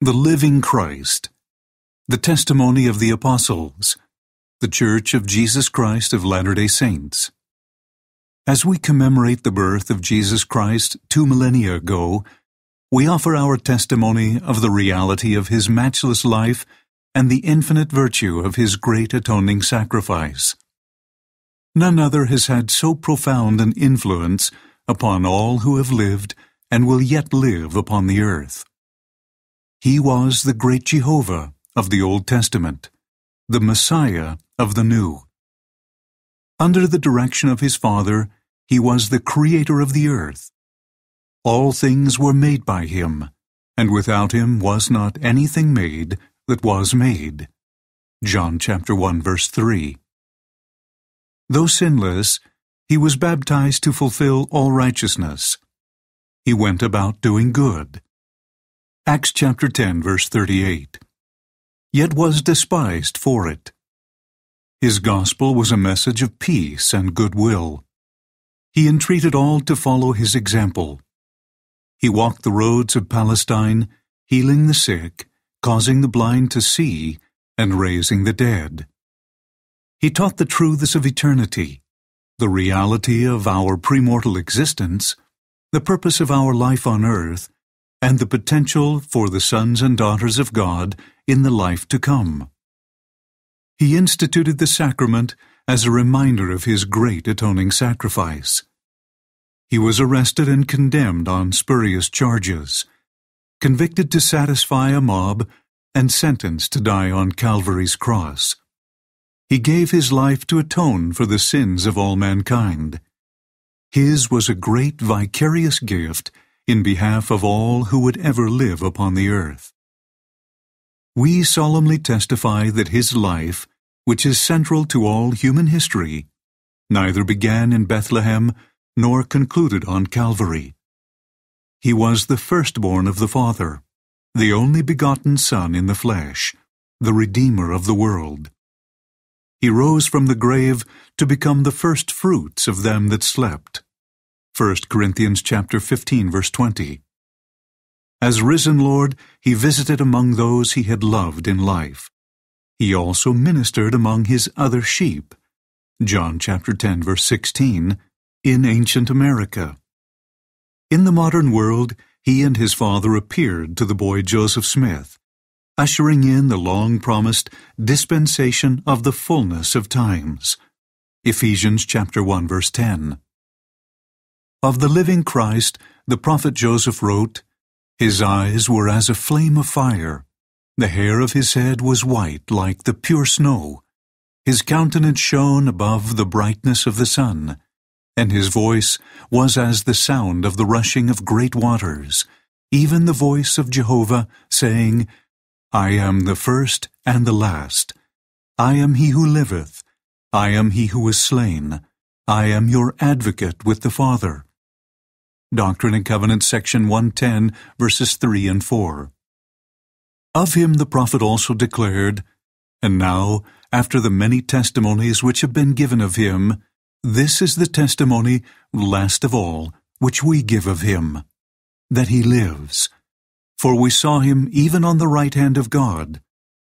The living Christ, the testimony of the Apostles, the Church of Jesus Christ of Latter-day Saints. As we commemorate the birth of Jesus Christ 2 millennia ago, we offer our testimony of the reality of His matchless life and the infinite virtue of His great atoning sacrifice. None other has had so profound an influence upon all who have lived and will yet live upon the earth. He was the Great Jehovah of the Old Testament, the Messiah of the New. Under the direction of His Father, He was the Creator of the earth. All things were made by Him, and without Him was not anything made that was made. John chapter 1 verse 3. Though sinless, He was baptized to fulfill all righteousness. He went about doing good. Acts chapter 10 verse 38. Yet was despised for it. His gospel was a message of peace and goodwill. He entreated all to follow His example. He walked the roads of Palestine, healing the sick, causing the blind to see, and raising the dead. He taught the truths of eternity, the reality of our premortal existence, the purpose of our life on earth, and the potential for the sons and daughters of God in the life to come. He instituted the sacrament as a reminder of His great atoning sacrifice. He was arrested and condemned on spurious charges, convicted to satisfy a mob, and sentenced to die on Calvary's cross. He gave His life to atone for the sins of all mankind. His was a great vicarious gift in behalf of all who would ever live upon the earth. We solemnly testify that His life, which is central to all human history, neither began in Bethlehem nor concluded on Calvary. He was the firstborn of the Father, the only begotten Son in the flesh, the Redeemer of the world. He rose from the grave to become the first fruits of them that slept. 1 Corinthians chapter 15 verse 20. As risen Lord, He visited among those He had loved in life. He also ministered among His other sheep. John chapter 10 verse 16, in ancient America. In the modern world, He and His Father appeared to the boy Joseph Smith, ushering in the long-promised dispensation of the fullness of times. Ephesians chapter 1 verse 10. Of the living Christ, the prophet Joseph wrote, His eyes were as a flame of fire. The hair of His head was white like the pure snow. His countenance shone above the brightness of the sun, and His voice was as the sound of the rushing of great waters, even the voice of Jehovah, saying, I am the first and the last. I am He who liveth. I am He who was slain. I am your advocate with the Father. Doctrine and Covenants, section 110, verses 3 and 4. Of Him the prophet also declared, And now, after the many testimonies which have been given of Him, this is the testimony, last of all, which we give of Him, that He lives. For we saw Him even on the right hand of God,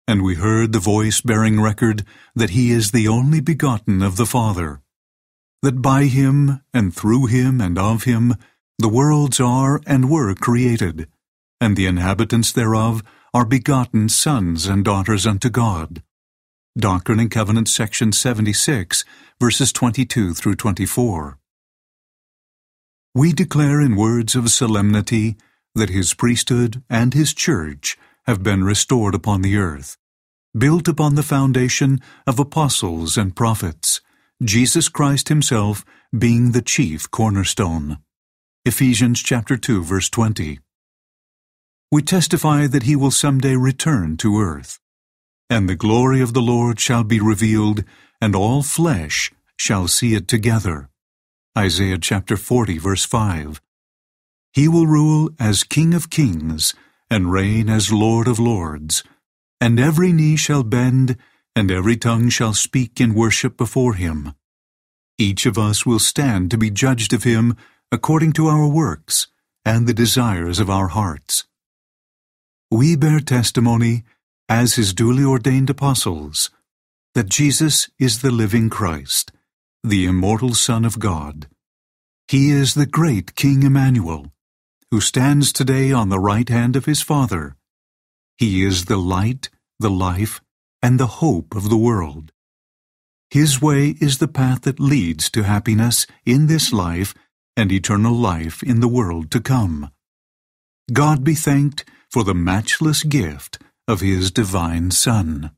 and we heard the voice bearing record that He is the only begotten of the Father, that by Him, and through Him, and of Him, the worlds are and were created, and the inhabitants thereof are begotten sons and daughters unto God. Doctrine and Covenants, section 76, verses 22 through 24. We declare in words of solemnity that His priesthood and His church have been restored upon the earth, built upon the foundation of apostles and prophets, Jesus Christ Himself being the chief cornerstone. Ephesians chapter 2 verse 20. We testify that He will someday return to earth, and the glory of the Lord shall be revealed, and all flesh shall see it together. Isaiah chapter 40 verse 5. He will rule as King of kings, and reign as Lord of lords, and every knee shall bend, and every tongue shall speak in worship before Him. Each of us will stand to be judged of Him according to our works and the desires of our hearts. we bear testimony, as his duly ordained apostles, that Jesus is the living Christ, the immortal Son of God. He is the great King Emmanuel, who stands today on the right hand of his Father. He is the light, the life, and the hope of the world. His way is the path that leads to happiness in this life and eternal life in the world to come. God be thanked for the matchless gift of his divine Son.